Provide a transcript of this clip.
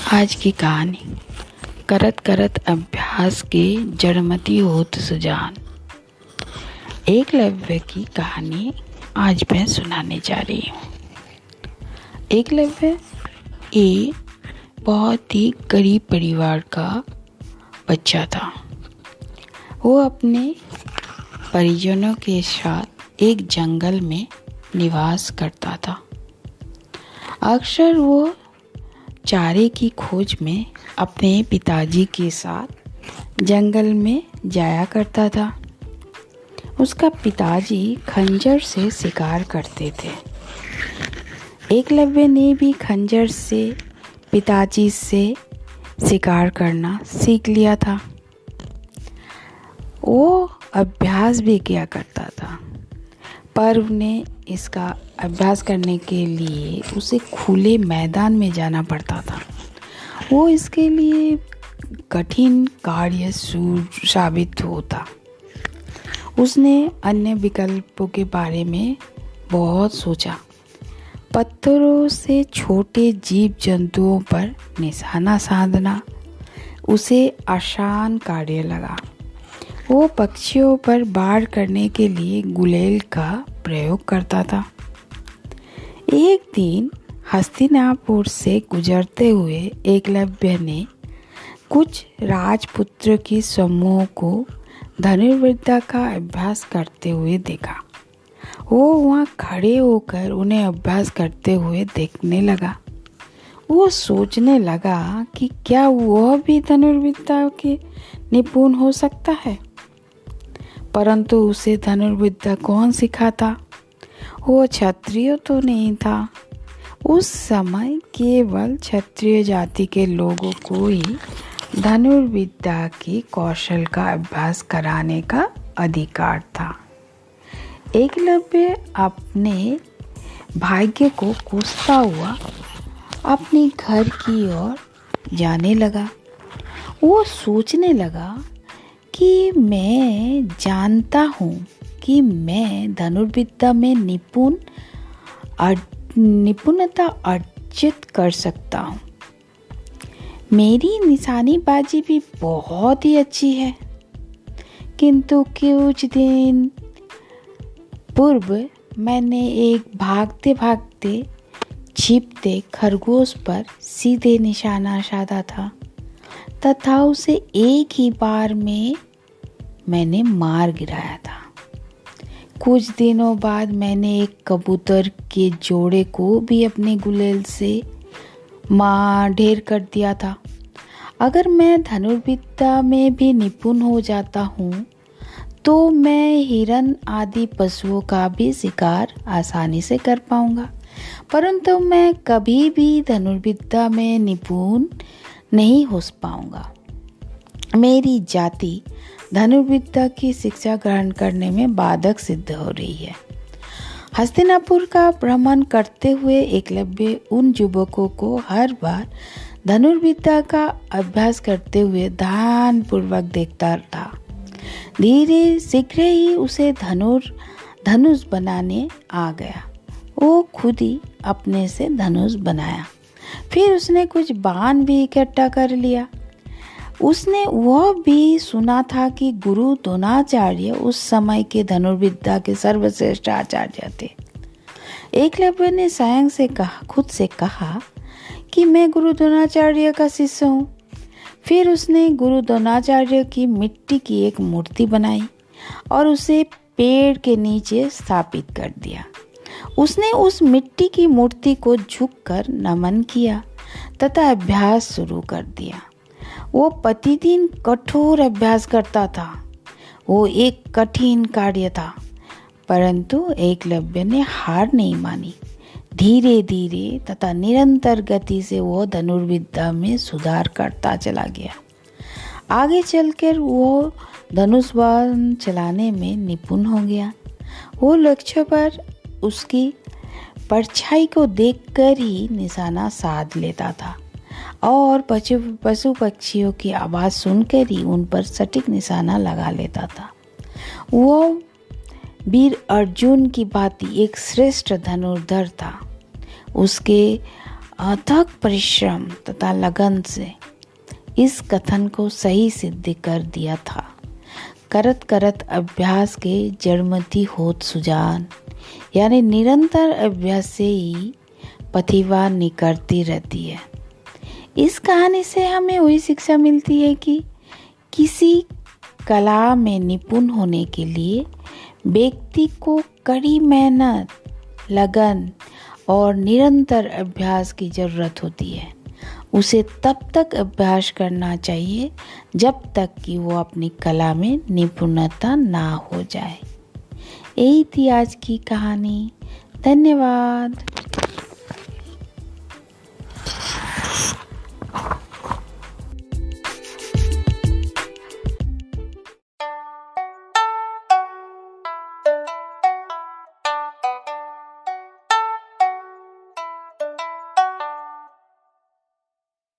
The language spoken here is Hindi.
आज की कहानी करत करत अभ्यास के जड़मती होत सुजान। एकलव्य की कहानी आज मैं सुनाने जा रही हूँ। एकलव्य एक बहुत ही गरीब परिवार का बच्चा था। वो अपने परिजनों के साथ एक जंगल में निवास करता था। अक्सर वो चारे की खोज में अपने पिताजी के साथ जंगल में जाया करता था। उसका पिताजी खंजर से शिकार करते थे। एकलव्य ने भी खंजर से पिताजी से शिकार करना सीख लिया था। वो अभ्यास भी किया करता था, पर उन्हें इसका अभ्यास करने के लिए उसे खुले मैदान में जाना पड़ता था। वो इसके लिए कठिन कार्य साबित होता। उसने अन्य विकल्पों के बारे में बहुत सोचा। पत्थरों से छोटे जीव जंतुओं पर निशाना साधना उसे आसान कार्य लगा। वो पक्षियों पर वार करने के लिए गुलेल का प्रयोग करता था। एक दिन हस्तिनापुर से गुजरते हुए एकलव्य ने कुछ राजपुत्र की समूह को धनुर्विद्या का अभ्यास करते हुए देखा। वो वहाँ खड़े होकर उन्हें अभ्यास करते हुए देखने लगा। वो सोचने लगा कि क्या वह भी धनुर्विद्या के निपुण हो सकता है, परंतु उसे धनुर्विद्या कौन सिखाता? वो क्षत्रिय तो नहीं था। उस समय केवल क्षत्रिय जाति के लोगों को ही धनुर्विद्या की कौशल का अभ्यास कराने का अधिकार था। एकलव्य अपने भाग्य को कोसता हुआ अपने घर की ओर जाने लगा। वो सोचने लगा कि मैं जानता हूँ कि मैं धनुर्विद्या में निपुणता अर्जित कर सकता हूँ। मेरी निशानेबाजी भी बहुत ही अच्छी है। किंतु कुछ दिन पूर्व मैंने एक भागते भागते छिपते खरगोश पर सीधे निशाना साधा था तथा उसे एक ही बार में मैंने मार गिराया था। कुछ दिनों बाद मैंने एक कबूतर के जोड़े को भी अपने गुलेल से मार ढेर कर दिया था। अगर मैं धनुर्विद्या में भी निपुण हो जाता हूँ तो मैं हिरन आदि पशुओं का भी शिकार आसानी से कर पाऊंगा, परंतु मैं कभी भी धनुर्विद्या में निपुण नहीं हो पाऊंगा। मेरी जाति धनुर्विद्या की शिक्षा ग्रहण करने में बाधक सिद्ध हो रही है। हस्तिनापुर का भ्रमण करते हुए एकलव्य उन युवकों को हर बार धनुर्विद्या का अभ्यास करते हुए ध्यानपूर्वक देखता था। शीघ्र ही उसे धनुष बनाने आ गया। वो खुद ही अपने से धनुष बनाया। फिर उसने कुछ बाण भी इकट्ठा कर लिया। उसने वह भी सुना था कि गुरु द्रोणाचार्य उस समय के धनुर्विद्या के सर्वश्रेष्ठ आचार्य थे। एकलव्य ने स्वयं से खुद से कहा कि मैं गुरु द्रोणाचार्य का शिष्य हूँ। फिर उसने गुरु द्रोणाचार्य की मिट्टी की एक मूर्ति बनाई और उसे पेड़ के नीचे स्थापित कर दिया। उसने उस मिट्टी की मूर्ति को झुककर नमन किया तथा अभ्यास शुरू कर दिया। वो प्रतिदिन कठोर अभ्यास करता था। वो एक कठिन कार्य था, परंतु एकलव्य ने हार नहीं मानी। धीरे धीरे तथा निरंतर गति से वो धनुर्विद्या में सुधार करता चला गया। आगे चलकर वो धनुष बाण चलाने में निपुण हो गया। वो लक्ष्य पर उसकी परछाई को देखकर ही निशाना साध लेता था और पशु पक्षियों की आवाज़ सुनकर ही उन पर सटीक निशाना लगा लेता था। वो वीर अर्जुन की भांति एक श्रेष्ठ धनुर्धर था। उसके अथक परिश्रम तथा लगन से इस कथन को सही सिद्ध कर दिया था। करत करत अभ्यास के जड़मती होत सुजान, यानी निरंतर अभ्यास से ही प्रतिभा निखरती रहती है। इस कहानी से हमें वही शिक्षा मिलती है कि किसी कला में निपुण होने के लिए व्यक्ति को कड़ी मेहनत, लगन और निरंतर अभ्यास की ज़रूरत होती है। उसे तब तक अभ्यास करना चाहिए जब तक कि वो अपनी कला में निपुणता ना हो जाए। यही थी आज की कहानी। धन्यवाद।